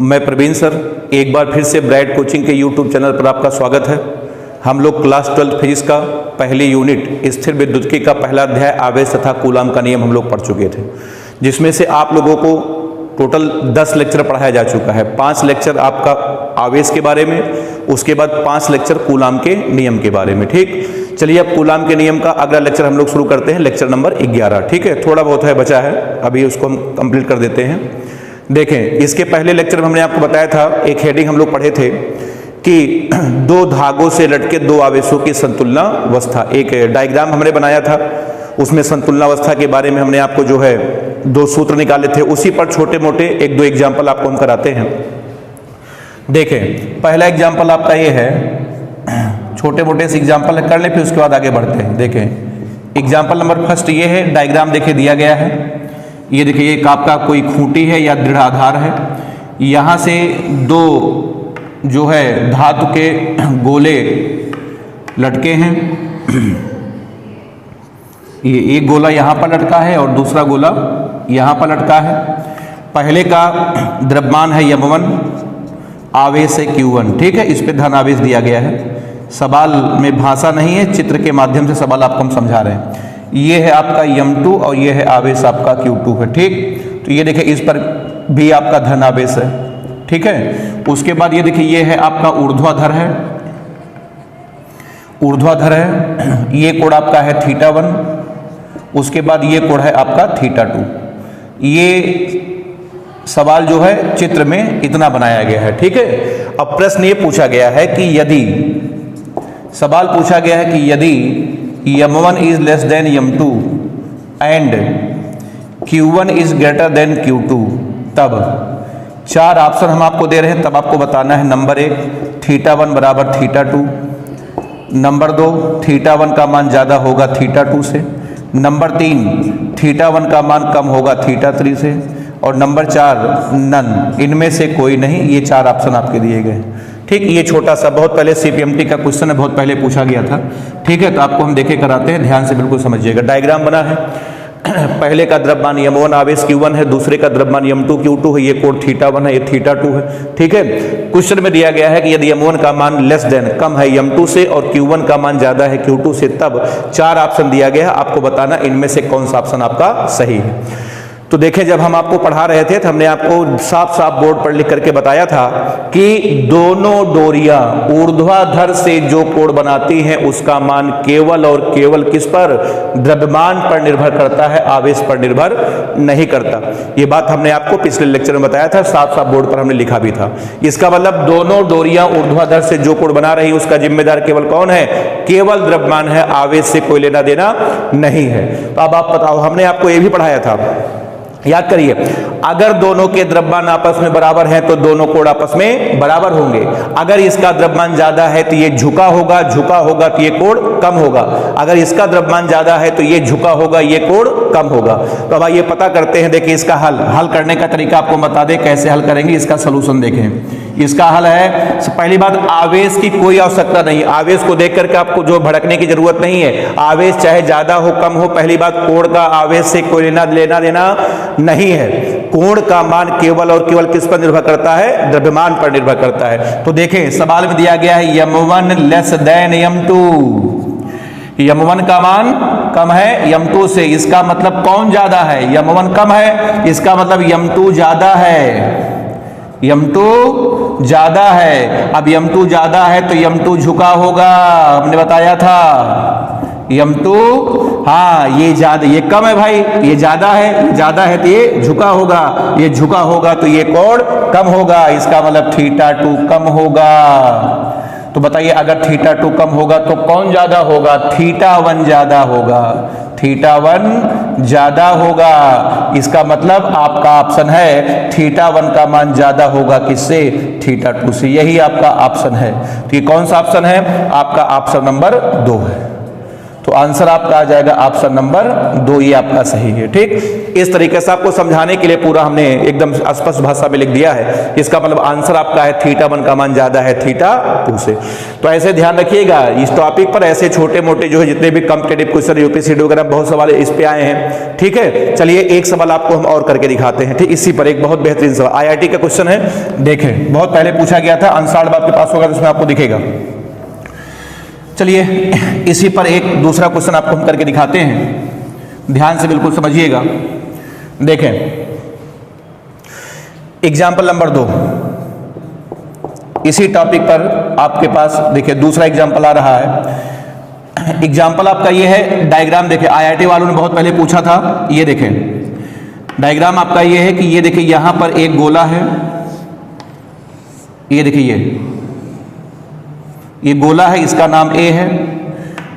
मैं प्रवीण सर, एक बार फिर से ब्राइट कोचिंग के यूट्यूब चैनल पर आपका स्वागत है। हम लोग क्लास 12 फिजिक्स का पहली यूनिट स्थिर विद्युतिकी का पहला अध्याय आवेश तथा कूलाम का नियम हम लोग पढ़ चुके थे, जिसमें से आप लोगों को टोटल 10 लेक्चर पढ़ाया जा चुका है। 5 लेक्चर आपका आवेश के बारे में, उसके बाद 5 लेक्चर कूलाम के नियम के बारे में। ठीक, चलिए अब कूलाम के नियम का अगला लेक्चर हम लोग शुरू करते हैं, लेक्चर नंबर 11। ठीक है, थोड़ा बहुत है बचा है, अभी उसको हम कंप्लीट कर देते हैं। देखें, इसके पहले लेक्चर में हमने आपको बताया था, एक हेडिंग हम लोग पढ़े थे कि दो धागों से लटके दो आवेशों की संतुलनावस्था, एक डायग्राम हमने बनाया था, उसमें संतुलनावस्था के बारे में हमने आपको जो है 2 सूत्र निकाले थे। उसी पर छोटे मोटे 1-2 एग्जाम्पल आपको हम कराते हैं। देखें, पहला एग्जाम्पल आपका ये है, छोटे मोटे से एग्जाम्पल कर लें, फिर उसके बाद आगे बढ़ते हैं। देखें, एग्जाम्पल नंबर फर्स्ट ये है, डायग्राम देखिए दिया गया है। ये देखिए, एक आपका कोई खूंटी है या दृढ़ आधार है, यहाँ से 2 जो है धातु के गोले लटके हैं। ये एक गोला यहाँ पर लटका है और दूसरा गोला यहाँ पर लटका है। पहले का द्रव्यमान है m1, आवेश है q1। ठीक है, इस पे धन आवेश दिया गया है। सवाल में भाषा नहीं है, चित्र के माध्यम से सवाल आपको हम समझा रहे हैं। ये है आपका m2 और ये है आवेश आपका q2 है। ठीक, तो ये देखिए, इस पर भी आपका धन आवेश है। ठीक है, उसके बाद ये देखिए, ये है आपका ऊर्ध्वाधर है, ऊर्ध्वाधर है। ये कोण आपका है θ1, उसके बाद ये कोण है आपका θ2। ये सवाल जो है चित्र में इतना बनाया गया है। ठीक है, अब प्रश्न ये पूछा गया है कि यदि, सवाल पूछा गया है कि यदि m1 is less than m2 and q1 is greater than q2, तब 4 ऑप्शन हम आपको दे रहे हैं, तब आपको बताना है। नंबर 1, θ1 बराबर θ2। नंबर 2, θ1 का मान ज़्यादा होगा θ2 से। नंबर 3, θ1 का मान कम होगा θ3 से। और नंबर 4, नन, इनमें से कोई नहीं। ये 4 ऑप्शन आपके दिए गए हैं। ठीक, ये छोटा सा, बहुत पहले CPMT का क्वेश्चन है, बहुत पहले पूछा गया था। ठीक है, तो आपको हम देखे कराते हैं, ध्यान से बिल्कुल समझिएगा। डायग्राम बना है, पहले का द्रव्यमान m1 आवेश q1 है, दूसरे का द्रव्यमान m2 q2 है, ये कोण θ1 है, ये θ2 है। ठीक है, क्वेश्चन में दिया गया है कि यदि m1 का मान लेस देन, कम है m2 से, और q1 का मान ज्यादा है q2 से, तब 4 ऑप्शन दिया गया है, आपको बताना इनमें से कौन सा ऑप्शन आपका सही है। तो देखें, जब हम आपको पढ़ा रहे थे तो हमने आपको साफ साफ बोर्ड पर लिख करके बताया था कि दोनों डोरियां ऊर्ध्वाधर से जो कोण बनाती हैं उसका मान केवल और केवल किस पर, द्रव्यमान पर निर्भर करता है, आवेश पर निर्भर नहीं करता। ये बात हमने आपको पिछले लेक्चर में बताया था, साफ साफ बोर्ड पर हमने लिखा भी था। इसका मतलब दोनों डोरियां ऊर्ध्वाधर से जो कोण बना रही, उसका जिम्मेदार केवल कौन है, केवल द्रव्यमान है, आवेश से कोई लेना देना नहीं है। तो अब आप बताओ, हमने आपको ये भी पढ़ाया था, याद करिए, अगर दोनों के द्रव्यमान आपस में बराबर हैं तो दोनों कोण आपस में बराबर होंगे। अगर इसका द्रव्यमान ज्यादा है तो ये झुका होगा, झुका होगा तो ये कोण कम होगा। अगर इसका द्रव्यमान ज्यादा है तो ये झुका होगा, ये कोण कम होगा। तो अब आइए पता करते हैं। देखिए, इसका हल करने का तरीका आपको बता दें, कैसे हल करेंगे। इसका सोल्यूशन देखें। इसका हल है, पहली बात, आवेश की कोई आवश्यकता नहीं। आवेश को देख करके आपको जो भड़कने की जरूरत नहीं है। आवेश चाहे ज्यादा हो कम हो, पहली बात, कोण का आवेश से कोई लेना देना नहीं है। कोण का मान केवल और केवल किस पर निर्भर करता है, द्रव्यमान पर निर्भर करता है। तो देखें, सवाल में दिया गया है m1 less than m2, m1 का मान कम है m2 से, इसका मतलब कौन ज्यादा है, m1 कम है, इसका मतलब m2 ज्यादा है, m2 ज्यादा है। अब m2 ज्यादा है तो m2 झुका होगा, हमने बताया था। m2, हाँ, ये ज्यादा, ये कम है भाई, ये ज्यादा है तो ये झुका होगा, ये झुका होगा तो ये कोण कम होगा, इसका मतलब θ2 कम होगा। तो बताइए, अगर θ2 कम होगा तो कौन ज्यादा होगा, θ1 ज्यादा होगा, θ1 ज्यादा होगा। इसका मतलब आपका ऑप्शन है θ1 का मान ज्यादा होगा किससे, θ2 से। यही आपका ऑप्शन है। तो ये कौन सा ऑप्शन है, आपका ऑप्शन नंबर 2 है। तो तो आंसर आपका आ जाएगा ऑप्शन नंबर 2, ये आपका सही है। ठीक, इस तरीके से आपको समझाने के लिए पूरा हमने एकदम स्पष्ट भाषा में लिख दिया है। इसका मतलब आंसर आपका है θ1 का मान ज्यादा है θ2 से। तो ऐसे ध्यान रखिएगा इस टॉपिक पर, ऐसे छोटे मोटे जो है जितने भी कॉम्पिटिटिव क्वेश्चन यूपीएससी वगैरह बहुत सवाल इस पे आए हैं। ठीक है, चलिए एक सवाल आपको हम और करके दिखाते हैं। ठीक, इसी पर एक बहुत बेहतरीन सवाल आईआईटी का क्वेश्चन है, देखें बहुत पहले पूछा गया था, आंसर आपके पास होगा तो उसमें आपको दिखेगा। चलिए इसी पर एक दूसरा क्वेश्चन आपको हम करके दिखाते हैं, ध्यान से बिल्कुल समझिएगा। देखें एग्जाम्पल नंबर 2, इसी टॉपिक पर आपके पास देखिए दूसरा एग्जाम्पल आ रहा है। एग्जाम्पल आपका ये है, डायग्राम देखें, आईआईटी वालों ने बहुत पहले पूछा था। ये देखें डायग्राम आपका ये है कि ये देखिए यहां पर एक गोला है, ये देखिए ये गोला है, इसका नाम ए है।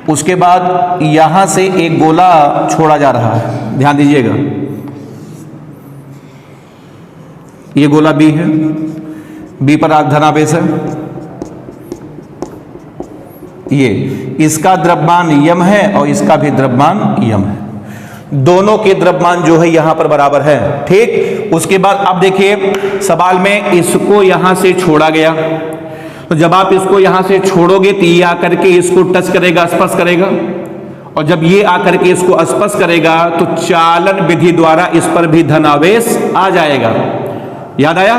उसके बाद यहां से एक गोला छोड़ा जा रहा है, ध्यान दीजिएगा, ये गोला बी है, बी पर धनावेश है, ये इसका द्रव्यमान यम है और इसका भी द्रव्यमान यम है, दोनों के द्रव्यमान जो है यहां पर बराबर है। ठीक, उसके बाद अब देखिए सवाल में इसको यहां से छोड़ा गया, तो जब आप इसको यहां से छोड़ोगे तो ये आकर के इसको टच करेगा, स्पर्श करेगा, और जब ये आकर के इसको स्पर्श करेगा तो चालन विधि द्वारा इस पर भी धनावेश आ जाएगा। याद आया,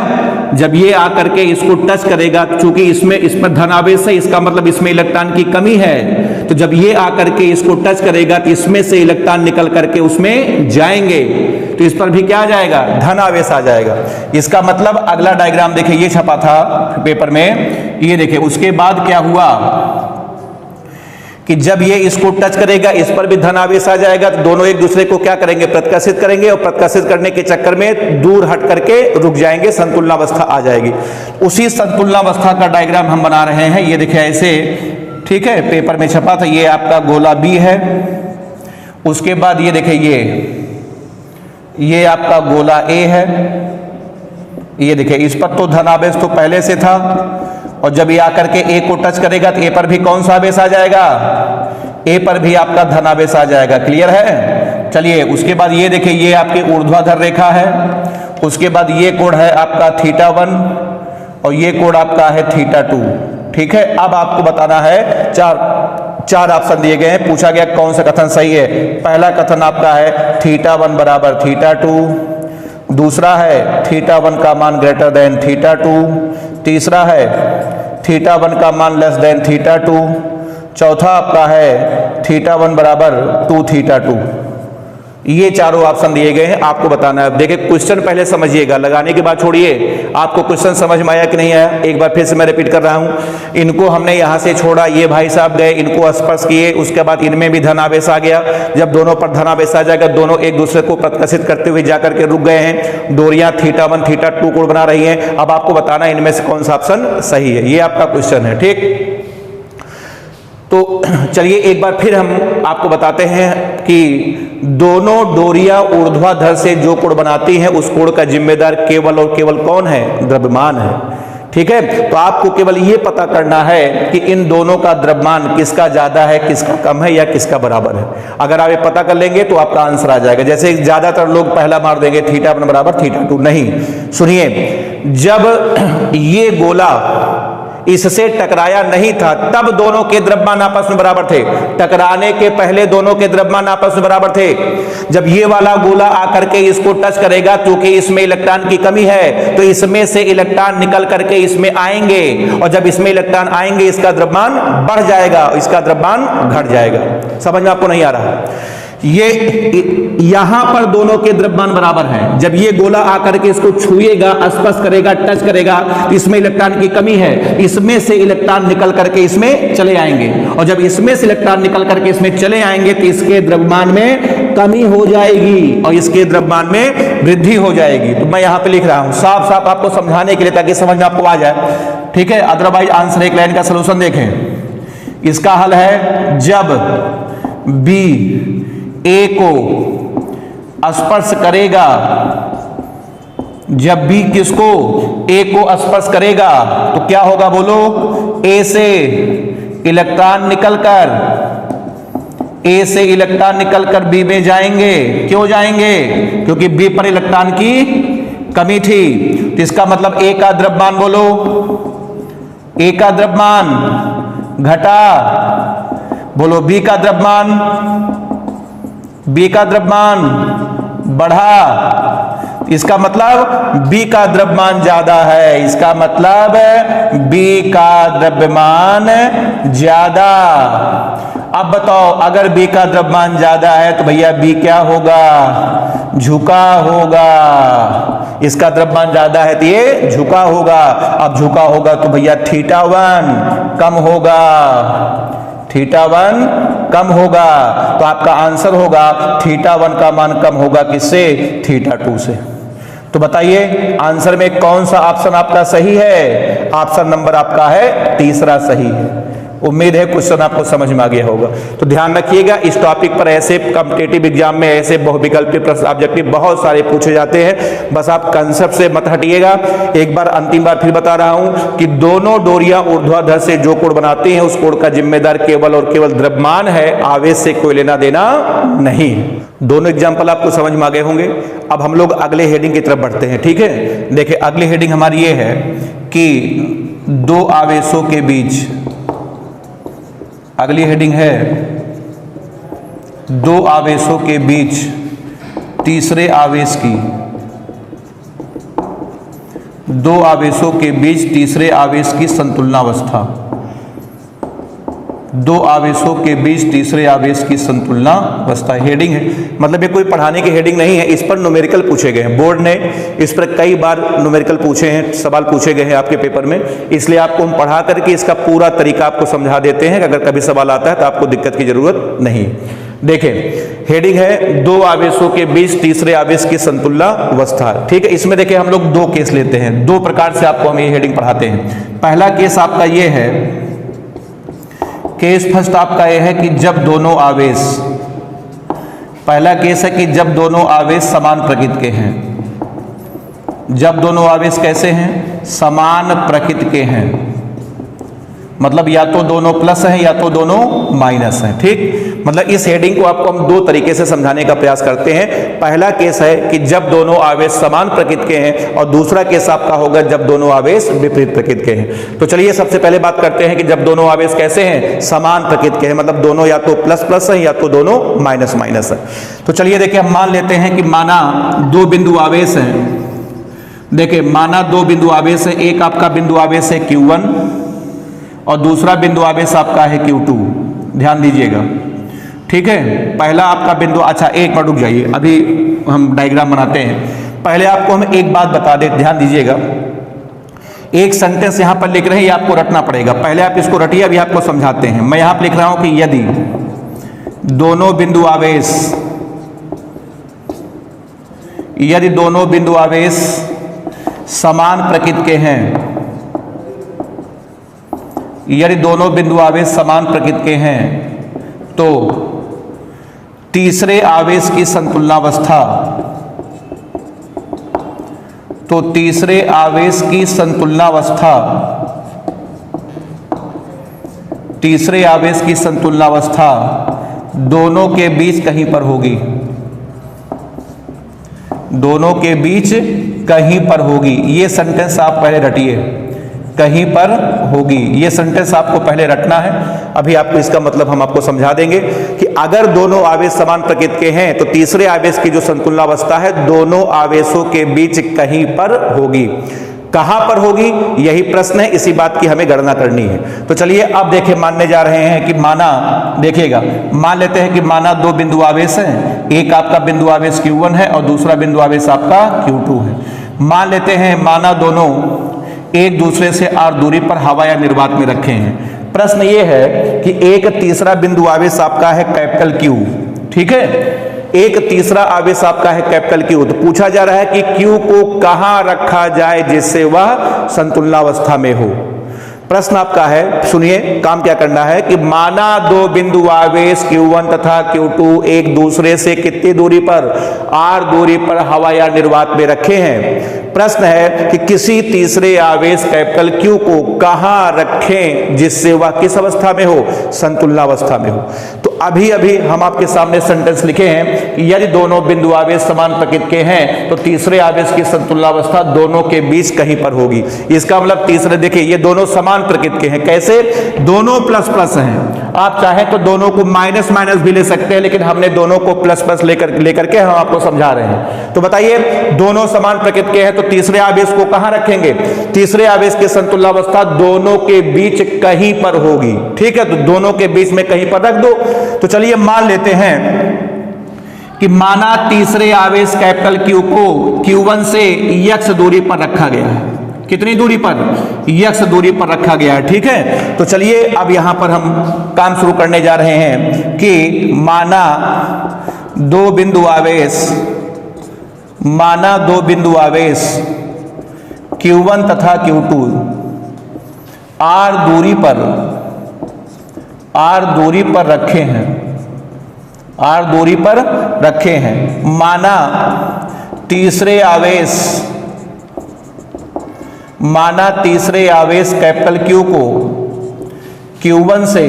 जब ये आकर के इसको टच करेगा, चूंकि इसमें इस पर धनावेश है, इसका मतलब इसमें इलेक्ट्रॉन की कमी है, तो जब ये आकर के इसको टच करेगा तो इसमें से इलेक्ट्रॉन निकल करके उसमें जाएंगे, तो इस पर भी क्या आ जाएगा, धनावेश आ जाएगा। इसका मतलब अगला डायग्राम देखिए, ये छपा था पेपर में, ये देखिए उसके बाद क्या हुआ कि जब ये इसको टच करेगा इस पर भी धनावेश आ जाएगा, तो दोनों एक दूसरे को क्या करेंगे, प्रतिकर्षित करेंगे, और प्रतिकर्षित करने के चक्कर में दूर हट करके रुक जाएंगे, संतुलनावस्था आ जाएगी। उसी संतुलनावस्था का डायग्राम हम बना रहे हैं, ये देखिए ऐसे। ठीक है, पेपर में छपा था, ये आपका गोला बी है। उसके बाद ये देखिए ये आपका गोला ए है, ये देखिए इस पर तो धनावेश तो पहले से था, और जब ये आकर के ए को टच करेगा तो ए पर भी कौन सा आवेश आ जाएगा, ए पर भी आपका धनावेश आ जाएगा। क्लियर है, चलिए उसके बाद ये देखिए ये आपकी ऊर्ध्वाधर रेखा है, उसके बाद ये कोण है आपका θ1 और ये कोण आपका है θ2। ठीक है, अब आपको बताना है, चार ऑप्शन दिए गए हैं, पूछा गया कौन सा कथन सही है। पहला कथन आपका है θ1 बराबर θ2, दूसरा है θ1 का मान ग्रेटर देन θ2, तीसरा है θ1 का मान लेस देन θ2, चौथा आपका है θ1 बराबर 2θ2। ये चारों ऑप्शन दिए गए हैं, आपको बताना है। देखिए क्वेश्चन पहले समझिएगा, लगाने के बाद छोड़िए। आपको क्वेश्चन समझ में आया कि नहीं आया, एक बार फिर से मैं रिपीट कर रहा हूं। इनको हमने यहां से छोड़ा, ये भाई साहब गए, इनको स्पर्श किए, उसके बाद इनमें भी धनावेश आ गया। जब दोनों पर धनावेश आ जाएगा, दोनों एक दूसरे को प्रतिकर्षित करते हुए जाकर के रुक गए हैं, डोरियां θ1 θ2 कोण बना रही हैं। अब आपको बताना इनमें से कौन सा ऑप्शन सही है, ये आपका क्वेश्चन है। ठीक, तो चलिए एक बार फिर हम आपको बताते हैं कि दोनों डोरियां ऊर्ध्वाधर से जो कोण बनाती हैं उस कोण का जिम्मेदार केवल और केवल कौन है, द्रव्यमान है। ठीक है, तो आपको केवल ये पता करना है कि इन दोनों का द्रव्यमान किसका ज्यादा है, किसका कम है, या किसका बराबर है। अगर आप ये पता कर लेंगे तो आपका आंसर आ जाएगा। जैसे ज्यादातर लोग पहला मार देंगे θ1 बराबर θ2, नहीं, सुनिए, जब ये गोला इससे टकराया नहीं था तब दोनों के द्रव्यमान आपस में बराबर थे। टकराने के पहले दोनों के द्रव्यमान आपस में बराबर थे। जब ये वाला गोला आकर के इसको टच करेगा, क्योंकि इसमें इलेक्ट्रॉन की कमी है, तो इसमें से इलेक्ट्रॉन निकल करके इसमें आएंगे, और जब इसमें इलेक्ट्रॉन आएंगे इसका द्रव्यमान बढ़ जाएगा, इसका द्रव्यमान घट जाएगा। समझ में आपको नहीं आ रहा है? ये यहां पर दोनों के द्रव्यमान बराबर हैं। जब ये गोला आकर के इसको छुएगा, स्पर्श करेगा, टच करेगा, तो इसमें इलेक्ट्रॉन की कमी है, इसमें से इलेक्ट्रॉन निकल करके इसमें चले आएंगे, और जब इसमें से इलेक्ट्रॉन निकल करके इसमें चले आएंगे तो इसके द्रव्यमान में कमी हो जाएगी और इसके द्रव्यमान में वृद्धि हो जाएगी। तो मैं यहां पे लिख रहा हूं साफ साफ आपको समझाने के लिए, ताकि समझ में आपको आ जाए। ठीक है, अदरवाइज आंसर एक लाइन का सलूशन देखें। इसका हल है, जब बी ए को स्पर्श करेगा, जब भी किसको, ए को स्पर्श करेगा, तो क्या होगा बोलो, ए से इलेक्ट्रॉन निकलकर ए से इलेक्ट्रॉन निकलकर बी में जाएंगे। क्यों जाएंगे? क्योंकि बी पर इलेक्ट्रॉन की कमी थी। तो इसका मतलब ए का द्रव्यमान बोलो, ए का द्रव्यमान घटा, बोलो बी का द्रव्यमान, बी का द्रव्यमान बढ़ा। इसका मतलब बी का द्रव्यमान ज्यादा है, इसका मतलब बी का द्रव्यमान ज्यादा। अब बताओ, अगर बी का द्रव्यमान ज्यादा है तो भैया बी क्या होगा? झुका होगा। इसका द्रव्यमान ज्यादा है तो ये झुका होगा। अब झुका होगा तो भैया θ1 कम होगा, θ1 कम होगा। तो आपका आंसर होगा θ1 का मान कम होगा किससे? θ2 से। तो बताइए आंसर में कौन सा ऑप्शन आपका सही है? ऑप्शन नंबर आपका है तीसरा सही है। उम्मीद है क्वेश्चन आपको समझ में आ गया होगा। तो ध्यान रखिएगा, इस टॉपिक पर ऐसे कॉम्पिटिटिव एग्जाम में ऐसे बहुविकल्पी प्रश्न ऑब्जेक्टिव बहुत सारे पूछे जाते हैं। बस आप कंसेप्ट से मत हटिएगा। एक बार अंतिम बार फिर बता रहा हूं कि दोनों डोरियां ऊर्ध्वाधर से जो कोण बनाते हैं उस कोण का जिम्मेदार केवल और केवल द्रव्यमान है, आवेश से कोई लेना देना नहीं। दोनों एग्जाम्पल आपको समझ में आ गए होंगे। अब हम लोग अगले हेडिंग की तरफ बढ़ते हैं। ठीक है, देखिए अगली हेडिंग हमारी ये है कि दो आवेशों के बीच, अगली हेडिंग है दो आवेशों के बीच तीसरे आवेश की, दो आवेशों के बीच तीसरे आवेश की संतुलनावस्था, दो आवेशों के बीच तीसरे आवेश की संतुलनावस्था हेडिंग है। मतलब ये कोई पढ़ाने की हेडिंग नहीं है, इस पर न्यूमेरिकल पूछे गए हैं। बोर्ड ने इस पर कई बार न्यूमेरिकल पूछे हैं, सवाल पूछे गए हैं आपके पेपर में, इसलिए आपको हम पढ़ा करके इसका पूरा तरीका आपको समझा देते हैं कि अगर कभी सवाल आता है तो आपको दिक्कत की जरूरत नहीं। देखें हेडिंग है दो आवेशों के बीच तीसरे आवेश की संतुलनावस्था। ठीक है, इसमें देखें हम लोग दो केस लेते हैं, दो प्रकार से आपको हम ये हेडिंग पढ़ाते हैं। पहला केस आपका ये है, केस फर्स्ट आपका यह है कि जब दोनों आवेश, पहला केस है कि जब दोनों आवेश समान प्रकृति के हैं। जब दोनों आवेश कैसे हैं? समान प्रकृति के हैं, मतलब या तो दोनों प्लस हैं या तो दोनों माइनस हैं। ठीक, मतलब इस हेडिंग को आपको हम दो तरीके से समझाने का प्रयास करते हैं। पहला केस है कि जब दोनों आवेश समान प्रकृति के हैं, और दूसरा केस आपका होगा जब दोनों आवेश विपरीत प्रकृति के हैं। तो चलिए सबसे पहले बात करते हैं कि जब दोनों आवेश कैसे हैं? समान प्रकृति के हैं, मतलब दोनों या तो प्लस प्लस हैं या तो दोनों माइनस माइनस है। तो चलिए देखिए, हम मान लेते हैं कि माना दो बिंदु आवेश हैं। देखिए माना दो बिंदु आवेश है, एक आपका बिंदु आवेश है Q1 और दूसरा बिंदु आवेश आपका है Q2। ध्यान दीजिएगा, ठीक है। पहला आपका बिंदु, अच्छा एक मिनट रुक जाइए, अभी हम डायग्राम बनाते हैं। पहले आपको हम एक बात बता दें, ध्यान दीजिएगा। एक सेंटेंस यहां पर लिख रहे हैं, ये आपको रटना पड़ेगा। पहले आप इसको रटिए, अभी आपको समझाते हैं। मैं यहां पर लिख रहा हूं कि यदि दोनों बिंदु आवेश, यदि दोनों बिंदु आवेश समान प्रकृति के हैं, यदि दोनों बिंदु आवेश समान प्रकृति के हैं तो तीसरे आवेश की संतुलनावस्था, तो तीसरे आवेश की संतुलनावस्था, तीसरे आवेश की संतुलनावस्था दोनों के बीच कहीं पर होगी, दोनों के बीच कहीं पर होगी। ये सेंटेंस आप पहले रटिए, कहीं पर होगी। ये सेंटेंस आपको पहले रटना है, अभी आपको इसका मतलब हम आपको समझा देंगे कि अगर दोनों आवेश समान प्रकृति के हैं तो तीसरे आवेश की जो संतुलनावस्था है दोनों आवेशों के बीच कहीं पर होगी। कहां पर होगी, यही प्रश्न है, इसी बात की हमें गणना करनी है। तो चलिए अब देखिए, मानने जा रहे हैं कि माना, देखिएगा मान लेते हैं कि माना दो बिंदु आवेश हैं, एक आपका बिंदु आवेश Q1 है और दूसरा बिंदु आवेश आपका Q2 है। मान लेते हैं माना दोनों एक दूसरे से r दूरी पर हवा या निर्वात में रखे हैं। प्रश्न ये है कि एक तीसरा बिंदु आवेश आपका है कैपिटल Q, ठीक है, एक तीसरा आवेश आपका है कैपिटल Q। तो पूछा जा रहा है कि Q को कहां रखा जाए जिससे वह संतुलनावस्था में हो। प्रश्न आपका है, सुनिए काम क्या करना है कि माना दो बिंदु आवेश Q1 तथा Q2 एक दूसरे से कितनी दूरी पर, r दूरी पर हवा या निर्वात में रखे हैं। प्रश्न है कि किसी तीसरे आवेश कैपिटल Q को कहां रखें जिससे वह किस अवस्था में हो, संतुलनावस्था में हो। तो अभी अभी हम आपके सामने सेंटेंस लिखे हैं कि यदि दोनों बिंदु आवेश समान प्रकृति के हैं तो तीसरे आवेश की संतुलनावस्था दोनों के बीच कहीं पर होगी। इसका मतलब तीसरे, देखिए ये दोनों समान प्रकृति के हैं। कैसे? दोनों प्लस प्लस हैं। आप चाहें तो दोनों को माइनस माइनस भी ले सकते हैं, लेकिन हमने दोनों को प्लस प्लस लेकर के हम आपको समझा रहे हैं। तो बताइए, दोनों समान प्रकृति के हैं तो तीसरे आवेश को कहां रखेंगे? तीसरे आवेश की संतुलनावस्था दोनों के बीच कहीं पर होगी। ठीक है, तो दोनों के बीच में कहीं पर रख दो। तो चलिए मान लेते हैं कि माना तीसरे आवेश कैपिटल Q को Q1 से x दूरी पर रखा गया है। कितनी दूरी पर? x दूरी पर रखा गया है। ठीक है, तो चलिए अब यहां पर हम काम शुरू करने जा रहे हैं कि माना दो बिंदु आवेश Q1 तथा Q2 R दूरी पर रखे हैं। R दूरी पर रखे हैं। माना तीसरे आवेश कैपिटल Q को Q1 से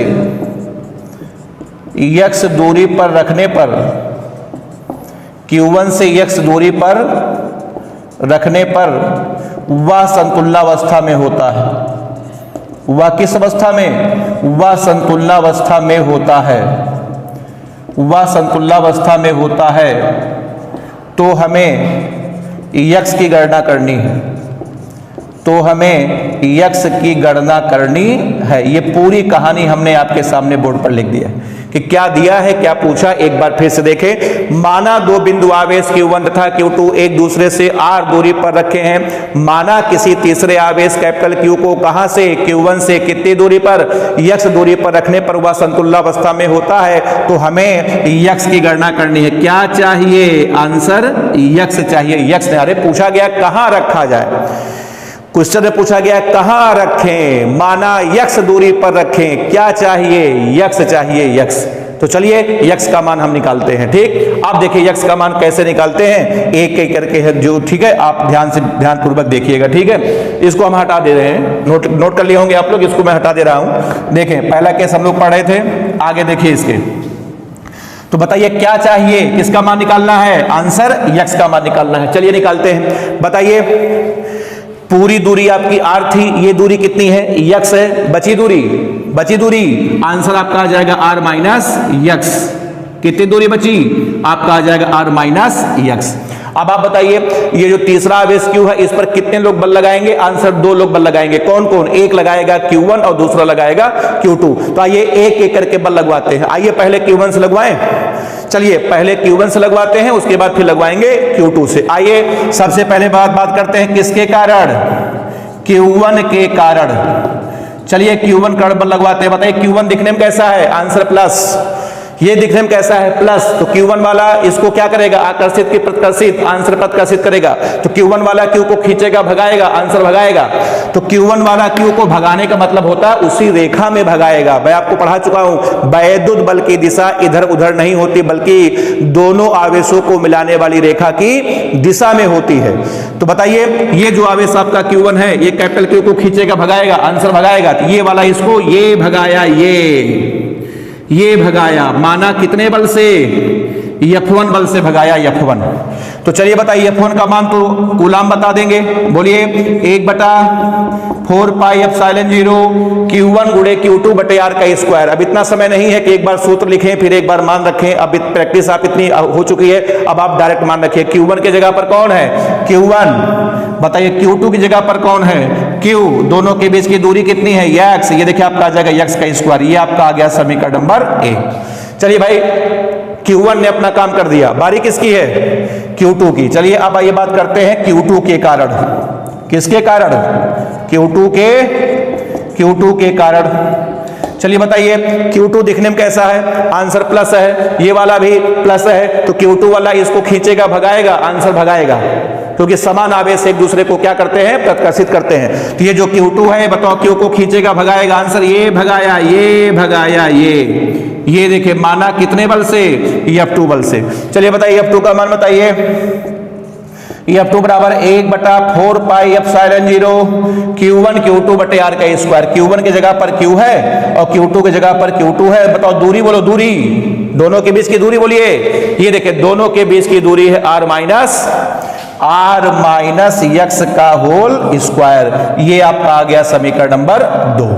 x दूरी पर रखने पर, Q1 से x दूरी पर रखने पर वह संतुलनावस्था में होता है। वह किस अवस्था में? वह संतुलनावस्था में होता है। वह संतुलनावस्था में होता है। तो हमें x की गणना करनी है। ये पूरी कहानी हमने आपके सामने बोर्ड पर लिख दिया है कि क्या दिया है, क्या पूछा। एक बार फिर से देखें। माना दो बिंदु आवेश Q1 तथा Q2 एक दूसरे से R दूरी पर रखे हैं। माना किसी तीसरे आवेश कैपिटल Q को कहां से? Q1 से कितनी दूरी पर? x दूरी पर रखने पर वह संतुलनावस्था में होता है। तो हमें x की गणना करनी है। क्या चाहिए? आंसर x चाहिए। x ने, अरे पूछा गया कहां रखा जाए, क्वेश्चन में पूछा गया कहां रखें। माना x दूरी पर रखें। क्या चाहिए? x चाहिए, x। तो चलिए x का मान हम निकालते हैं। ठीक, आप देखिए x का मान कैसे निकालते हैं, एक एक करके है जो। ठीक है, आप ध्यानपूर्वक देखिएगा। ठीक है, इसको हम हटा दे रहे हैं। नोट कर लिए होंगे आप लोग, इसको मैं हटा दे रहा हूं। देखें, पहला केस हम लोग पढ़ रहे थे, आगे देखिए इसके। तो बताइए क्या चाहिए, किसका मान निकालना है? आंसर x का मान निकालना है। चलिए निकालते हैं। बताइए, पूरी दूरी आपकी R थी, ये दूरी कितनी है? x है। बची दूरी आंसर आपका आ जाएगा R माइनस x। कितनी दूरी बची? आपका आ जाएगा R माइनस x। अब आप बताइए, ये जो तीसरा आवेश Q है, इस पर कितने लोग बल लगाएंगे? आंसर 2 लोग बल लगाएंगे। कौन कौन? एक लगाएगा Q1 और दूसरा लगाएगा Q2। तो आइए एक एक करके बल लगवाते हैं। आइए पहले Q1 से लगवाएं। चलिए पहले Q1 से लगवाते हैं, उसके बाद फिर लगवाएंगे Q2 से। आइए सबसे पहले बात करते हैं किसके कारण? Q1 के कारण। चलिए Q1 कारण बल लगवाते हैं। बताइए Q1 दिखने में कैसा है? Answer plus. ये दिखने में कैसा है? प्लस। तो Q1 वाला इसको क्या करेगा? आकर्षित की प्रतिकर्षित, आंसर प्रतिकर्षित करेगा। तो Q1 वाला Q को खींचेगा, भगाएगा, आंसर भगाएगा। तो Q1 वाला Q को भगाने का मतलब होता है उसी रेखा में भगाएगा। मैं आपको पढ़ा चुका हूं, वैद्युत बल की दिशा इधर उधर नहीं होती, बल्कि दोनों आवेशों को मिलाने वाली रेखा की दिशा में होती है। तो बताइए, ये जो आवेश आपका Q1 है, ये कैपिटल Q को खींचेगा, भगाएगा, आंसर भगाएगा। तो ये वाला इसको ये भगाया, ये भगाया। माना कितने बल से? F1 बल से भगाया, F1। तो चलिए बताइए F1 का मान तो कूलाम बता देंगे। बोलिए 1/4 पाई एप्सिलॉन 0 Q1 गुणे Q2 बटे R का स्क्वायर। अब इतना समय नहीं है कि एक बार सूत्र लिखें फिर एक बार मान रखें। अब प्रैक्टिस आप इतनी हो चुकी है, अब आप डायरेक्ट मान रखिए। Q1 की जगह पर कौन है? Q1। बताइए Q2 की जगह पर कौन है? Q। दोनों के बीच की दूरी कितनी है? x। ये देखिए आपका आ जाएगा x का स्क्वायर। ये आपका आ गया समीकरण नंबर 1। चलिए भाई, Q1 ने अपना काम कर दिया, बारी किसकी है? Q2 की। चलिए अब आइए बात करते हैं Q2 के कारण। किसके कारण? Q2 के कारण। चलिए बताइए Q2 दिखने में कैसा है? आंसर प्लस है, ये वाला भी प्लस है। तो Q2 वाला इसको खींचेगा, भगाएगा, आंसर भगाएगा, क्योंकि समान आवेश एक दूसरे को क्या करते हैं? प्रतिकर्षित करते हैं। तो ये जो Q2 है, बताओ Q को खींचेगा, भगाएगा, आंसर ये भगाया, ये देखिए। माना कितने बल से? F2 बल से। चलिए बताइए F2 का मान बताइए। F2 बराबर 1/4 पाई एप्सिलॉन 0 Q1 Q2 बटे R का स्क्वायर। Q1 की जगह पर Q है और Q2 की जगह पर Q2 है। बताओ दूरी बोलो, दूरी, दोनों के बीच की दूरी बोलिए। ये देखिए दोनों के बीच की दूरी है R माइनस x का होल स्क्वायर। ये आपका आ गया समीकरण नंबर 2।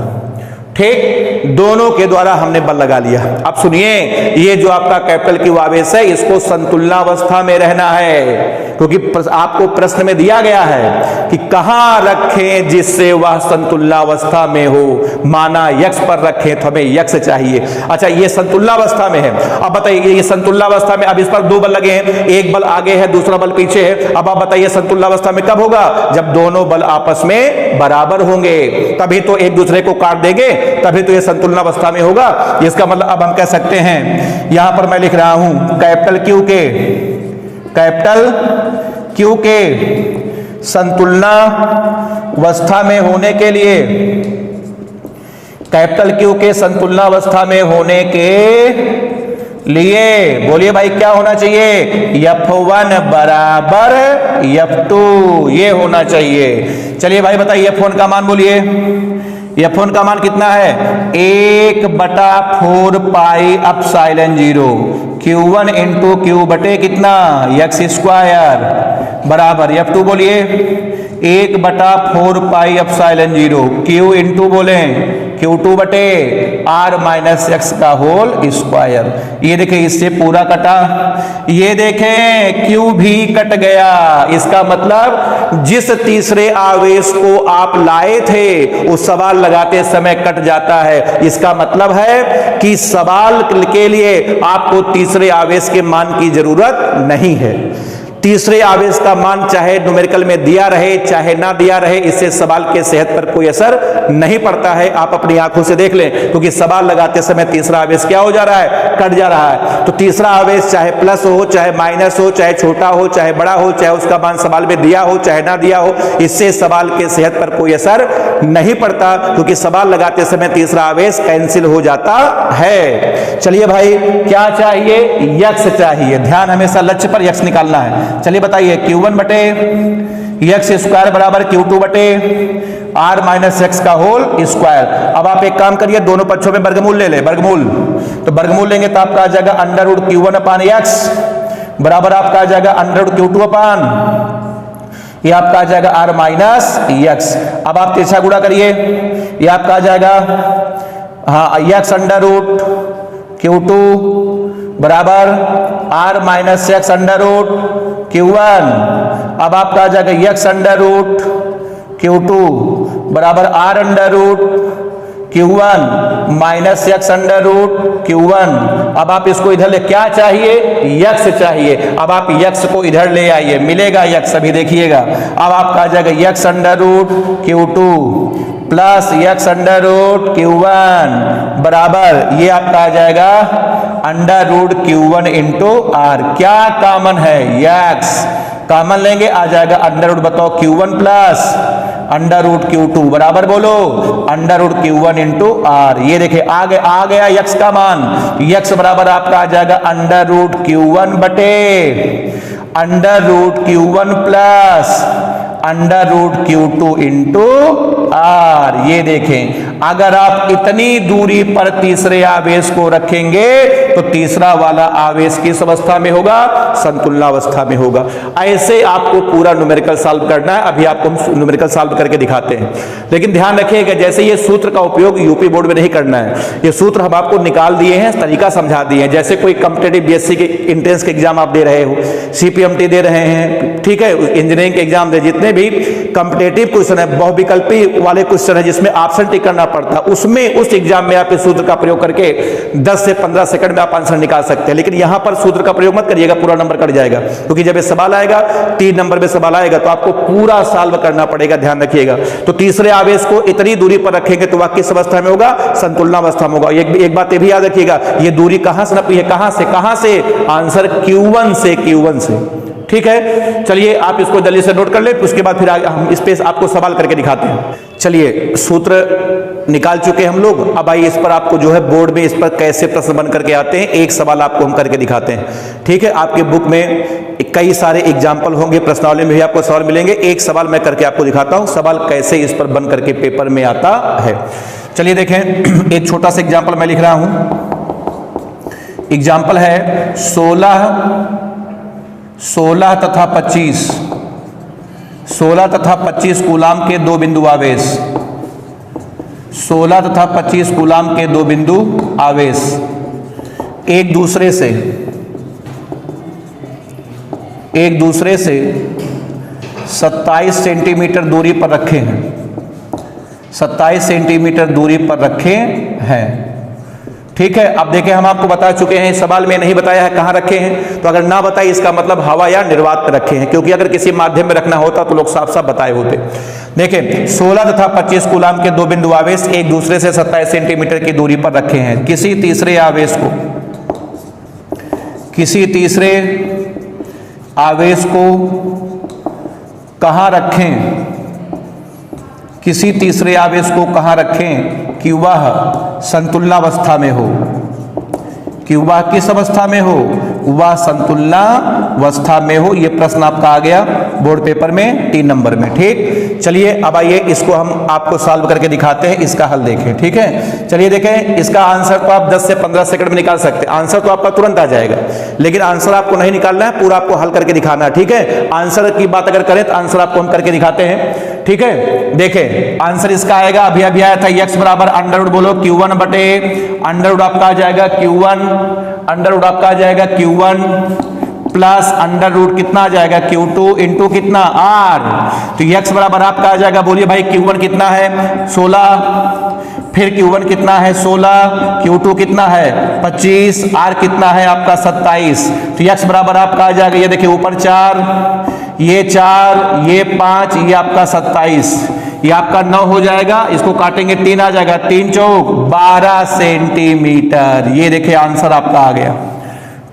ठीक, दोनों के द्वारा हमने बल लगा लिया। अब सुनिए, ये जो आपका कैपिटल क्यू आवेश है इसको संतुलनावस्था में रहना है, क्योंकि आपको प्रश्न में दिया गया है कि कहां रखें जिससे वह संतुलनावस्था में हो। माना x पर रखें तो हमें x चाहिए। अच्छा, ये संतुलनावस्था में है। अब बताइए, ये संतुलनावस्था में, अब इस पर दो बल लगे हैं, एक बल आगे है दूसरा बल पीछे है। अब आप बताइए संतुलनावस्था में कब होगा? जब दोनों बल आपस में बराबर होंगे, तभी तो एक दूसरे को काट देंगे, तभी तो ये संतुलनावस्था में होगा। इसका मतलब अब हम कह सकते हैं, यहां पर मैं लिख रहा हूं कैपिटल क्यू के संतुलनावस्था में होने के लिए, कैपिटल क्यू के संतुलनावस्था में होने के लिए, बोलिए भाई क्या होना चाहिए? F1 बराबर F2, ये होना चाहिए। चलिए भाई बताइए F1 का मान बोलिए। F1 का मान कितना है? 1/4 pi epsilon 0 Q1 into Q बटे कितना? x स्क्वायर बराबर F2 बोलिए 1/4 पाई एप्सिलॉन 0 Q इंटू बोले Q2 बटे R माइनस x का होल स्क्वायर। ये देखें इससे पूरा कटा, ये देखें Q भी कट गया। इसका मतलब जिस तीसरे आवेश को आप लाए थे उस सवाल लगाते समय कट जाता है। इसका मतलब है कि सवाल के लिए आपको तीसरे आवेश के मान की जरूरत नहीं है। तीसरे आवेश का मान चाहे न्यूमेरिकल में दिया रहे चाहे ना दिया रहे, इससे सवाल के सेहत पर कोई असर नहीं पड़ता है। आप अपनी आंखों से देख लें, क्योंकि सवाल लगाते समय तीसरा आवेश क्या हो जा रहा है? कट जा रहा है। तो तीसरा आवेश चाहे प्लस हो चाहे माइनस हो, चाहे छोटा हो चाहे बड़ा हो, चाहे उसका मान सवाल में दिया हो चाहे ना दिया हो, इससे सवाल के सेहत पर कोई असर नहीं पड़ता, क्योंकि सवाल लगाते समय तीसरा आवेश कैंसिल हो जाता है। चलिए भाई क्या चाहिए? यक्स चाहिए। ध्यान हमेशा लक्ष्य पर यक्स निकालना है। चलिए बताइए Q1 बटे x स्क्वायर बराबर Q2 बटे R माइनस x का होल स्क्वायर। अब आप एक काम करिए, दोनों पक्षों में वर्गमूल ले ले, वर्गमूल। तो वर्गमूल लेंगे तो आपका आ जाएगा अंडर रूट Q1 अपान x बराबर आपका आ जाएगा अंडर रूट Q2 अपान, ये आपका आ जाएगा R माइनस x। अब आप तिरछा गुणा करिए, ये आपका आ जाएगा हाँ x अंडर रूट Q2 बराबर R minus x under root Q1। अब आपका आ जाएगा x अंडर रूट Q2 बराबर R under root Q1 minus x under root Q1। अब आप इसको इधर ले, क्या चाहिए? x चाहिए। अब आप x को इधर ले आइए, मिलेगा x, अभी देखिएगा। अब आपका आ जाएगा x under root Q2 plus x under root Q1 बराबर ये आपका आ जाएगा under root Q1 into R। क्या कॉमन है? x कॉमन लेंगे, आ जाएगा अंडर रूट, बताओ Q1 plus under root Q2 बराबर बोलो under root Q1 into R। ये देखिए आ गया x का मान। x बराबर आपका आ जाएगा अंडर रूट Q1 बटे under root Q1 plus under root Q2 into R। ये देखें, अगर आप इतनी दूरी पर तीसरे आवेश को रखेंगे तो तीसरा वाला आवेश किस अवस्था में होगा? संतुलनावस्था में होगा। ऐसे आपको पूरा न्यूमेरिकल सॉल्व करना है। अभी आपको हम न्यूमेरिकल सॉल्व करके दिखाते हैं, लेकिन ध्यान रखिएगा जैसे ये सूत्र का उपयोग यूपी बोर्ड में नहीं करना है। ये सूत्र हम आपको निकाल दिए हैं, तरीका समझा दिए हैं। जैसे कोई कॉम्पिटिटिव बीएससी के एंट्रेंस के एग्जाम आप दे रहे हो, सीपीएमटी दे रहे हैं, ठीक है, इंजीनियरिंग के एग्जाम दे, जितने भी कॉम्पिटिटिव क्वेश्चन है, बहुविकल्पी वाले क्वेश्चन है जिसमें ऑप्शन टिक करना पड़ता है, उसमें उस एग्जाम में आप इस सूत्र का प्रयोग करके 10 से 15 सेकंड में आप आंसर निकाल सकते हैं। लेकिन यहां पर सूत्र का प्रयोग मत करिएगा, पूरा नंबर कट जाएगा, क्योंकि जब ये सवाल आएगा 3 नंबर में सवाल आएगा तो आपको पूरा सॉल्व करना पड़ेगा। ध्यान रखिएगा। तो तीसरे आवेश को इतनी दूरी पर रखेंगे तो वह किस अवस्था में होगा? संतुलनावस्था में होगा। एक बात ये भी याद रखिएगा, ये दूरी कहां से नापी है? कहां से? आंसर Q1 से। ठीक है, चलिए आप इसको जल्दी से नोट कर ले, उसके बाद फिर हम इस पे आपको सवाल करके दिखाते हैं। चलिए सूत्र निकाल चुके हम लोग। अब आइए इस पर आपको जो है बोर्ड में इस पर कैसे प्रश्न बन करके आते हैं, एक सवाल आपको हम करके दिखाते हैं। ठीक है, आपके बुक में कई सारे एग्जाम्पल होंगे, प्रश्नावली में भी आपको सवाल मिलेंगे। एक सवाल मैं करके आपको दिखाता हूं, सवाल कैसे इस पर बन करके पेपर में आता है। चलिए देखें, एक छोटा सा एग्जाम्पल मैं लिख रहा हूं। एग्जाम्पल है 16 तथा 25 कूलाम के दो बिंदु आवेश, 16 तथा 25 कूलाम के दो बिंदु आवेश एक दूसरे से 27 सेंटीमीटर दूरी पर रखे हैं, 27 सेंटीमीटर दूरी पर रखे हैं। ठीक है, अब देखें, हम आपको बता चुके हैं, सवाल में नहीं बताया है कहां रखे हैं, तो अगर ना बताए इसका मतलब हवा या निर्वात पर रखे हैं, क्योंकि अगर किसी माध्यम में रखना होता तो लोग साफ साफ बताए होते। देखें, 16 तथा 25 कूलाम के दो बिंदु आवेश एक दूसरे से 27 सेंटीमीटर की दूरी पर रखे हैं। किसी तीसरे आवेश को कहां रखें, किसी तीसरे आवेश को कहां रखें कि वह संतुलनावस्था में हो, कि वह किस अवस्था में हो, वह संतुलनावस्था में हो। यह प्रश्न आपका आ गया बोर्ड पेपर में 3 नंबर में। ठीक, चलिए अब आइए इसको हम आपको सॉल्व करके दिखाते हैं, इसका हल देखें। ठीक है, चलिए देखें, इसका आंसर तो आप 10 से 15 सेकंड में निकाल सकते हैं, आंसर तो आपका तुरंत आ जाएगा, लेकिन आंसर आपको नहीं निकालना है, पूरा आपको हल करके दिखाना है। ठीक है, आंसर की बात अगर करें तो आंसर आपको हम करके दिखाते हैं। ठीक है, देखें आंसर इसका आएगा, अभी आया था x बराबर अंडर रूट, बोलो Q1 बटे अंडर रूट आपका आ जाएगा Q1, अंडर रूट आपका आ जाएगा Q1 प्लस अंडर रूट कितना आ जाएगा Q2 इंटू कितना R। तो x बराबर आपका आ जाएगा, बोलिए भाई Q1 कितना है 16, फिर Q1 कितना है 16, Q2 कितना है 25, R कितना है आपका 27। तो x बराबर आपका आ जाएगा, ये देखिए ऊपर 4, ये 4, ये 5, ये आपका 27, ये आपका 9 हो जाएगा, इसको काटेंगे 3 आ जाएगा, 3 चौक 12 सेंटीमीटर। ये देखिए आंसर आपका आ गया।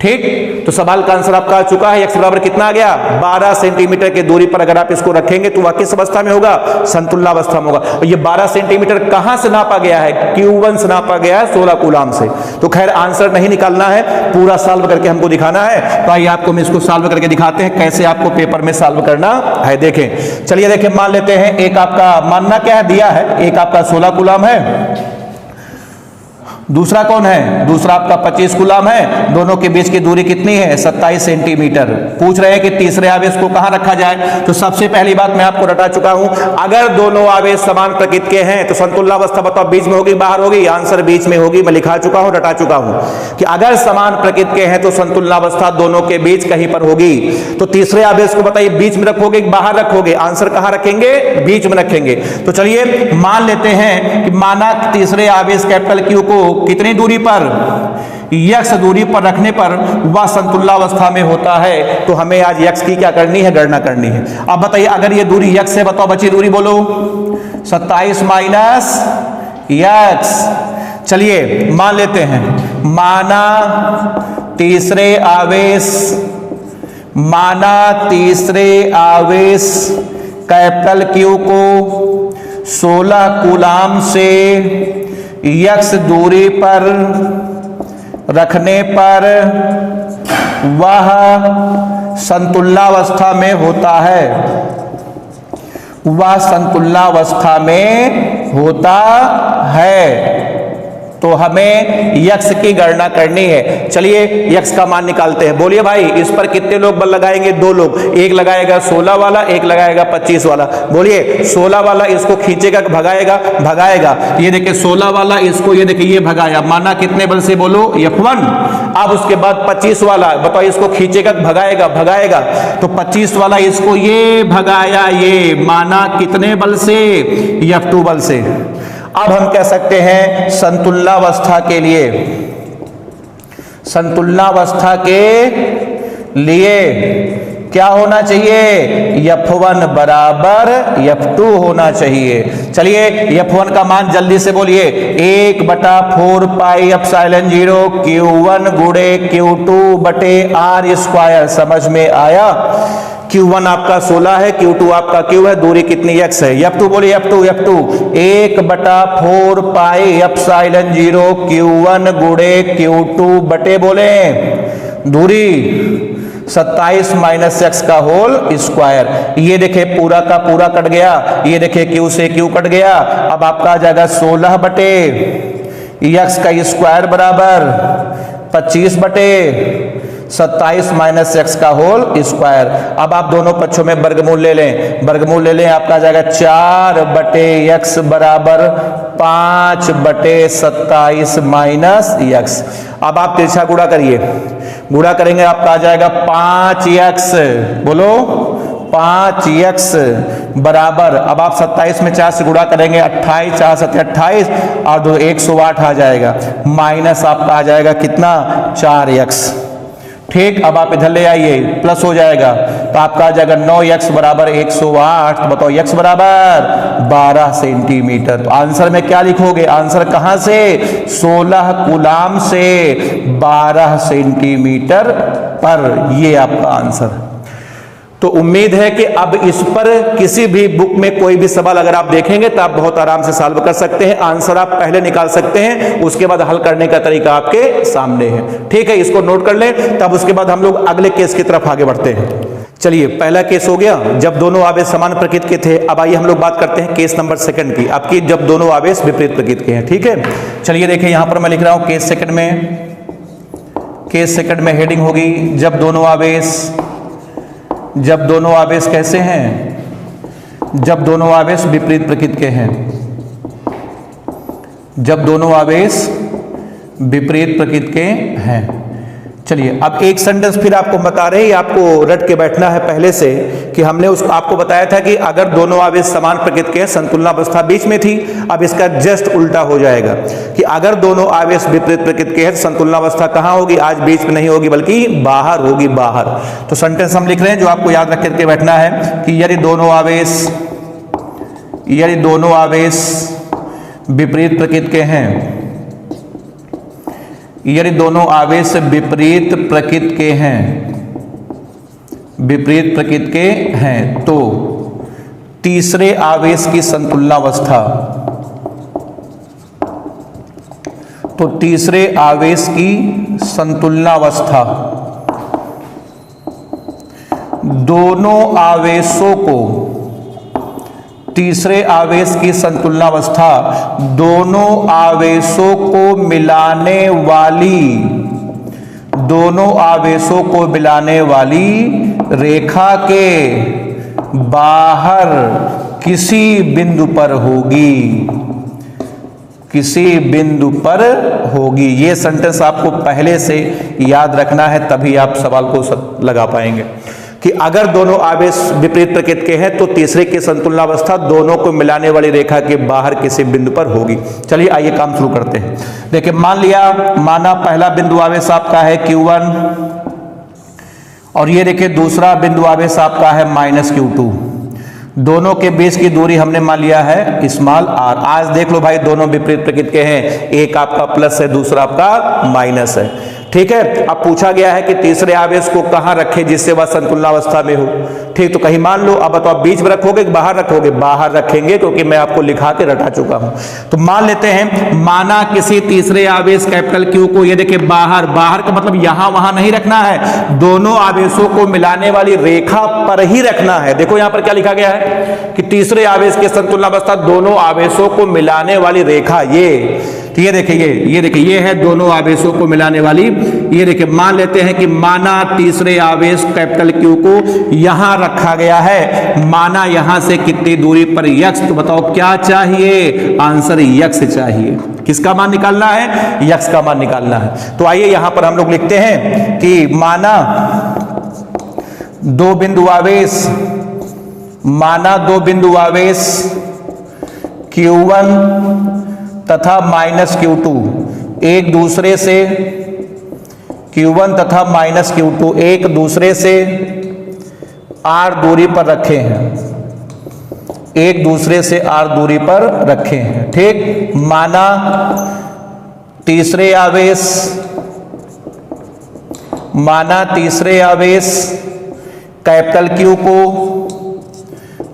ठीक, तो सवाल का आंसर आपका आ चुका है। x बराबर कितना आ गया 12 सेंटीमीटर की दूरी पर अगर आप इसको रखेंगे तो वह किस अवस्था में होगा, संतुलनावस्था में होगा। और ये 12 सेंटीमीटर कहां से नापा गया है, Q1 से नापा गया है 16 कूलाम से। तो खैर आंसर नहीं निकालना है, पूरा सॉल्व करके हमको दिखाना है। तो आइए आपको हम इसको सॉल्व करके दिखाते हैं कैसे आपको पेपर में सॉल्व करना है। देखें, चलिए देखें, मान लेते हैं एक आपका मानना क्या है दिया है, एक आपका 16 कूलाम है, दूसरा कौन है, दूसरा आपका 25 कूलाम है, दोनों के बीच की दूरी कितनी है 27 सेंटीमीटर। पूछ रहे हैं कि तीसरे आवेश को कहां रखा जाए। तो सबसे पहली बात मैं आपको रटा चुका हूं, अगर दोनों आवेश समान प्रकृति के हैं तो संतुलनावस्था बताओ बीच में होगी बाहर होगी, आंसर बीच में होगी। मैं लिखा चुका हूं, रटा चुका हूं कि अगर समान प्रकृति के हैं तो संतुलनावस्था दोनों के बीच कहीं पर होगी। तो तीसरे आवेश को बताइए बीच में रखोगे बाहर रखोगे, आंसर कहां रखेंगे, बीच में रखेंगे। तो चलिए मान लेते हैं कि माना तीसरे आवेश कैपिटल Q को कितनी दूरी पर, x दूरी पर रखने पर वह संतुलनावस्था में होता है। तो हमें आज x की क्या करनी है, गणना करनी है। अब बताइए अगर ये दूरी x है, बताओ बची दूरी बोलो 27 माइनस x। चलिए मान लेते हैं, माना तीसरे आवेश कैपिटल Q को 16 कूलाम से x दूरी पर रखने पर वह संतुलनावस्था में होता है, वह संतुलनावस्था में होता है। तो हमें x की गणना करनी है। चलिए x का मान निकालते हैं। बोलिए भाई इस पर कितने लोग बल लगाएंगे, 2 लोग, एक लगाएगा 16 वाला, एक लगाएगा 25 वाला। बोलिए 16 वाला इसको खींचेगा भगाएगा। ये देखिए 16 वाला इसको, ये देखिए ये भगाया, माना कितने बल से, बोलो F1। अब उसके बाद 25 वाला बताओ इसको खींचेगा भगाएगा। तो 25 वाला इसको ये भगाया, ये माना कितने बल से, F2 बल से। अब हम कह सकते हैं संतुलनावस्था के लिए क्या होना चाहिए, F1 बराबर F2 होना चाहिए। चलिए F1 का मान जल्दी से बोलिए, 1/4 पाई एप्सिलॉन 0 Q1 गुणे Q2 बटे R स्क्वायर। समझ में आया। Q1 आपका 16 है, Q2 आपका Q है, दूरी कितनी x है। F2 बोलिए, F2 1/4 पाई एप्सिलॉन 0 Q1 गुणे Q2 बटे बोले दूरी 27 माइनस एक्स का होल स्क्वायर। ये देखे पूरा का पूरा कट गया, ये देखे क्यू से क्यू कट गया। अब आपका आ जाएगा 16 बटे एक्स का स्क्वायर बराबर 25 बटे 27 माइनस एक्स का होल स्क्वायर। अब आप दोनों पक्षों में वर्गमूल ले लें, वर्गमूल ले लें, आपका आ जाएगा 4 बटे एक्स बराबर 5 बटे 27 माइनस एक्स। अब आप तिरछा गुणा करिए, गुणा करेंगे आपका आ जाएगा 5x, बोलो 5x बराबर, अब आप 27 में 4 से गुणा करेंगे 28, 4 7 28 और 2 108 आ जाएगा, माइनस आपका आ जाएगा कितना 4x। ठीक, अब आप इधर ले आइए, प्लस हो जाएगा तो आपका आ जाएगा 9x बराबर 108। तो बताओ x बराबर 12 सेंटीमीटर। तो आंसर में क्या लिखोगे, आंसर कहां से, 16 कूलाम से 12 सेंटीमीटर पर, ये आपका आंसर। तो उम्मीद है कि अब इस पर किसी भी बुक में कोई भी सवाल अगर आप देखेंगे तो आप बहुत आराम से सॉल्व कर सकते हैं। आंसर आप पहले निकाल सकते हैं, उसके बाद हल करने का तरीका आपके सामने है। ठीक है, इसको नोट कर लें, तब उसके बाद हम लोग अगले केस की तरफ आगे बढ़ते हैं। चलिए, पहला केस हो गया जब दोनों आवेश समान प्रकृति के थे। अब आइए हम लोग बात करते हैं केस नंबर सेकंड की, आपकी जब दोनों आवेश विपरीत प्रकृति के हैं। ठीक है, चलिए देखिए यहां पर मैं लिख रहा हूं केस सेकंड में, केस सेकंड में हेडिंग होगी जब दोनों आवेश कैसे हैं, जब दोनों आवेश विपरीत प्रकृति के हैं, जब दोनों आवेश विपरीत प्रकृति के हैं। चलिए अब एक सेंटेंस फिर आपको बता रहे हैं, आपको रट के बैठना है पहले से कि हमने उसको आपको बताया था कि अगर दोनों आवेश समान प्रकृति के हैं, संतुलनावस्था बीच में थी। अब इसका जस्ट उल्टा हो जाएगा कि अगर दोनों आवेश विपरीत प्रकृति के हैं, संतुलनावस्था कहां होगी, आज बीच में नहीं होगी बल्कि बाहर होगी, बाहर। तो सेंटेंस हम लिख रहे हैं जो आपको याद रख करके बैठना है कि यदि दोनों आवेश विपरीत प्रकृति के हैं, यदि दोनों आवेश विपरीत प्रकृति के हैं, विपरीत प्रकृति के हैं, तो तीसरे आवेश की संतुलनावस्था, तो तीसरे आवेश की संतुलनावस्था दोनों आवेशों को, तीसरे आवेश की संतुलनावस्था दोनों आवेशों को मिलाने वाली, दोनों आवेशों को मिलाने वाली रेखा के बाहर किसी बिंदु पर होगी, किसी बिंदु पर होगी। ये सेंटेंस आपको पहले से याद रखना है, तभी आप सवाल को लगा पाएंगे कि अगर दोनों आवेश विपरीत प्रकृति के हैं तो तीसरे की संतुलनावस्था दोनों को मिलाने वाली रेखा के बाहर किसी बिंदु पर होगी। चलिए आइए काम शुरू करते हैं। देखिए मान लिया, माना पहला बिंदु आवेश आपका है Q1 और ये देखिए दूसरा बिंदु आवेश आपका है -Q2। दोनों के बीच की दूरी हमने मान लिया है स्मॉल r। आज देख लो भाई, दोनों विपरीत प्रकृति के हैं, एक आपका प्लस है, दूसरा आपका माइनस है। ठीक है, अब पूछा गया है कि तीसरे आवेश को कहां रखें जिससे वह संतुलनावस्था में हो। ठीक, तो कहीं मान लो, अब तो आप बीच में रखोगे कि बाहर रखोगे, बाहर रखेंगे क्योंकि मैं आपको लिखा के रटा चुका हूं। तो मान लेते हैं, माना किसी तीसरे आवेश कैपिटल Q को, ये देखिए बाहर, बाहर का मतलब यहां वहां नहीं रखना है, दोनों आवेशों को मिलाने वाली रेखा पर ही रखना है। देखो यहां पर क्या लिखा गया है कि तीसरे आवेश की संतुलनावस्था दोनों आवेशों को मिलाने वाली रेखा, ये तो ये देखिए ये है दोनों आवेशों को मिलाने वाली। ये देखिए मान लेते हैं कि माना तीसरे आवेश कैपिटल Q को यहां रखा गया है, माना यहां से कितनी दूरी पर x। तो बताओ क्या चाहिए, आंसर x चाहिए। किसका मान निकालना है, x का मान निकालना है। तो आइए यहां पर हम लोग लिखते हैं कि माना दो बिंदु आवेश, माना दो बिंदु आवेश Q1 तथा -Q2 एक दूसरे से, Q1 तथा -Q2 एक दूसरे से r दूरी पर रखे हैं, एक दूसरे से r दूरी पर रखे हैं। ठीक, माना तीसरे आवेश, माना तीसरे आवेश कैपिटल Q को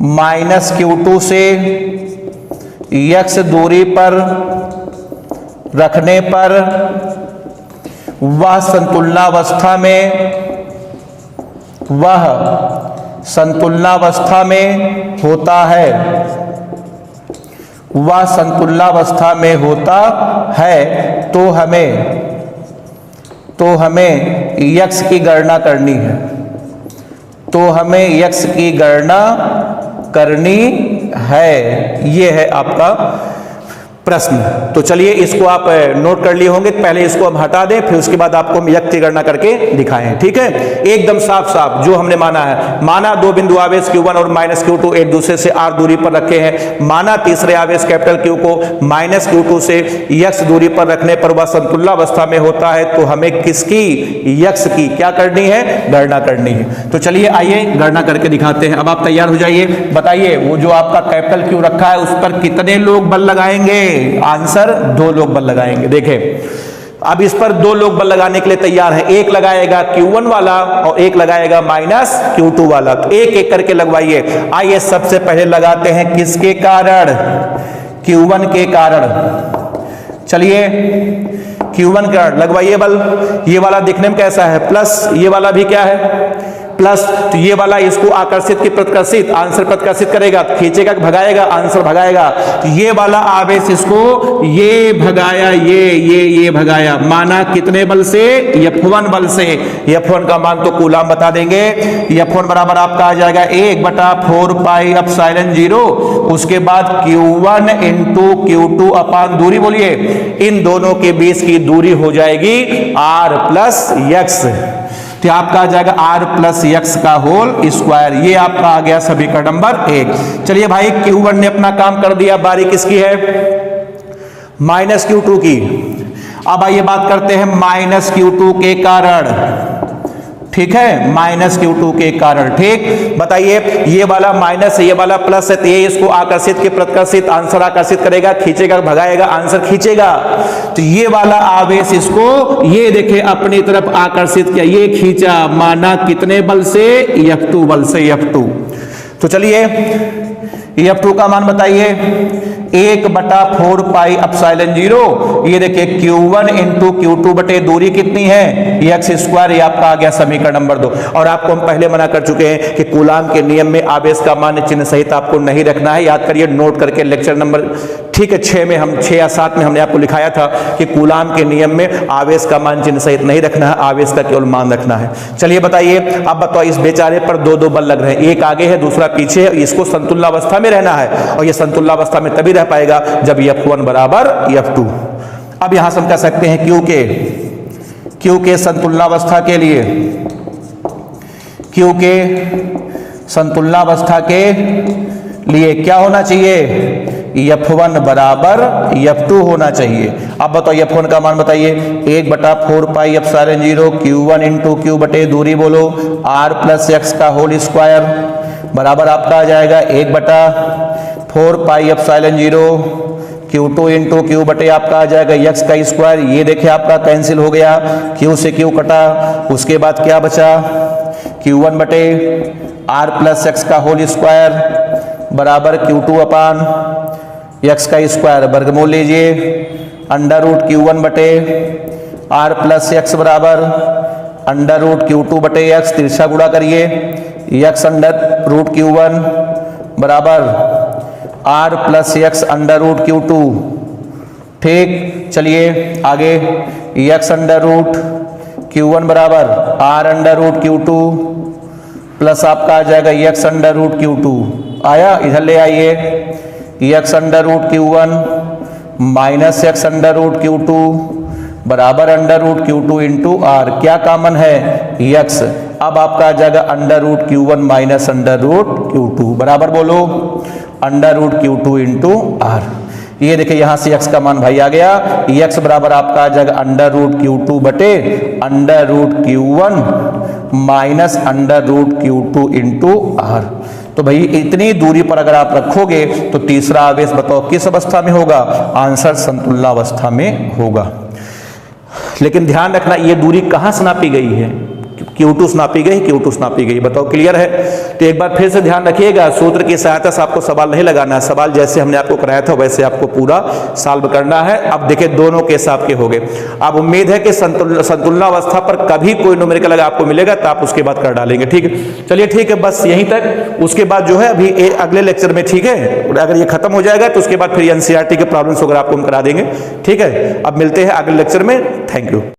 -Q2 से x दूरी पर रखने पर वह संतुलनावस्था में वह संतुलनावस्था में होता है, वह संतुलनावस्था में होता है, तो हमें यक्स की गणना करनी है, तो हमें यक्स की गणना करनी है। ये है आपका प्रश्न। तो चलिए इसको आप नोट कर लिए होंगे, पहले इसको हम हटा दें, फिर उसके बाद आपको हम यक्स की गणना करके दिखाएं। ठीक है, एकदम साफ साफ जो हमने माना है, माना दो बिंदु आवेश Q1 और -Q2 एक दूसरे से r दूरी पर रखे हैं, माना तीसरे आवेश कैपिटल Q को -Q2 से x दूरी पर रखने पर वह संतुलनावस्था में होता है, तो हमें किसकी, यक्स की क्या करनी है, गणना करनी है। तो चलिए आइए गणना करके दिखाते हैं। अब आप तैयार हो जाइए, बताइए वो जो आपका कैपिटल Q रखा है उस पर कितने लोग बल लगाएंगे। आंसर 2 लोग बल लगाएंगे। देखें अब इस पर 2 लोग बल लगाने के लिए तैयार है, एक लगाएगा Q1 वाला और एक लगाएगा -Q2 वाला। तो एक एक करके लगवाइए। आइए सबसे पहले लगाते हैं किसके कारण, Q1 के कारण। चलिए Q1 का लगवाइए बल। ये वाला दिखने में कैसा है, प्लस, ये वाला भी क्या है, प्लस। तो ये वाला इसको आकर्षित की प्रतिकर्षित, आंसर प्रतिकर्षित करेगा, खींचेगा भगाएगा, आंसर भगाएगा। तो ये वाला आवेश इसको ये भगाया, ये भगाया, माना कितने बल से, F1 बल से। F1 का मान तो कूलाम बता देंगे। F1 बराबर आपका आ जाएगा 1/4 पाई एप्सिलॉन 0, उसके बाद Q1 × Q2 अपान दूरी, बोलिए इन दोनों के बीच की दूरी हो जाएगी R + x। तो आपका आ जाएगा R + x का होल स्क्वायर। ये आपका आ गया सभी का नंबर 1। चलिए भाई Q1 ने अपना काम कर दिया, बारी किसकी है, -Q2 की। अब आइए बात करते हैं -Q2 के कारण। ठीक है, -Q2 के कारण। ठीक, बताइए ये वाला माइनस है, ये वाला प्लस है, तो ये इसको आकर्षित के प्रतिकर्षित, आंसर आकर्षित करेगा, खींचेगा भगाएगा, आंसर खींचेगा। तो ये वाला आवेश इसको ये देखे अपनी तरफ आकर्षित किया, ये खींचा, माना कितने बल से, F2 बल से, F2। तो चलिए F2 का मान बताइए, 1/4 पाई एप्सिलॉन 0। ये देखिए Q1 × Q2 बटे दूरी कितनी है, x²। ये आपका आ गया समीकरण नंबर 2। और आपको हम पहले मना कर चुके हैं कि कूलाम के नियम में आवेश का मान चिन्ह सहित आपको नहीं रखना है, याद करिए, नोट करके लेक्चर नंबर 6 में हम 6 या 7 में हमने आपको लिखाया था कि कूलाम के नियम में आवेश का मान चिन्ह सहित नहीं रखना है, आवेश का केवल मान रखना है। चलिए बताइए, अब बताओ इस बेचारे पर 2 बल लग रहे हैं, एक आगे है दूसरा पीछे है, इसको संतुलनावस्था में रहना है, और ये संतुलनावस्था में तभी रह पाएगा जब F1 बराबर F2। अब यहां से हम कह सकते हैं Q के संतुलनावस्था के लिए, Q के संतुलनावस्था के लिए क्या होना चाहिए, F1 बराबर F2 होना चाहिए। अब बताओ F1 का मान बताइए, 1/4 पाई एप्सिलॉन 0 Q1 × Q बटे दूरी बोलो R + x का होल स्क्वायर बराबर आपका आ जाएगा 1/4 पाई एप्सिलॉन 0 Q2 × Q बटे आपका आ जाएगा x का स्क्वायर। ये देखिए आपका कैंसिल हो गया, Q से Q कटा, उसके बाद क्या बचा, Q1 बटे R + x का होल स्क्वायर बराबर Q2 अपान x का स्क्वायर, वर्गमूल लीजिए, √Q1 बटे R + x बराबर √Q2 बटे x, तिरछा गुणा करिए, x √Q1 बराबर R + x √Q2। ठीक, चलिए आगे, x √Q1 बराबर R √Q2 प्लस आपका आ जाएगा x √Q2। आया, इधर ले आइए, x √Q1 minus x √Q2 बराबर √Q2 × R। क्या कॉमन है, x। अब आपका आ जाएगा √Q1 माइनस √Q2 बराबर बोलो √Q2 × R। ये देखिए यहां से x का मान भाई आ गया, x बराबर आपका आ जाएगा √Q2 बटे √Q1 माइनस √Q2 × R। तो भाई इतनी दूरी पर अगर आप रखोगे तो तीसरा आवेश बताओ किस अवस्था में होगा, आंसर संतुलनावस्था में होगा। लेकिन ध्यान रखना ये दूरी कहां से नापी गई है, Q2 नापी गई, Q2 नापी गई। बताओ क्लियर है? तो एक बार फिर से ध्यान रखिएगा, सूत्र की सहायता से आपको सवाल नहीं लगाना है, सवाल जैसे हमने आपको कराया था वैसे आपको पूरा सॉल्व करना है। अब देखिए दोनों केस आपके हो गए। अब उम्मीद है कि संतुलनावस्था पर कभी कोई न्यूमेरिकल अगर आपको मिलेगा तो आप उसके बाद कर डालेंगे। ठीक है, चलिए ठीक है, बस यहीं तक। उसके बाद जो है अभी अगले लेक्चर में, ठीक है, अगर ये खत्म हो जाएगा तो उसके बाद फिर एनसीईआरटी के प्रॉब्लम्स वगैरह आपको हम करा देंगे। ठीक है, अब मिलते हैं अगले लेक्चर में। Thank you.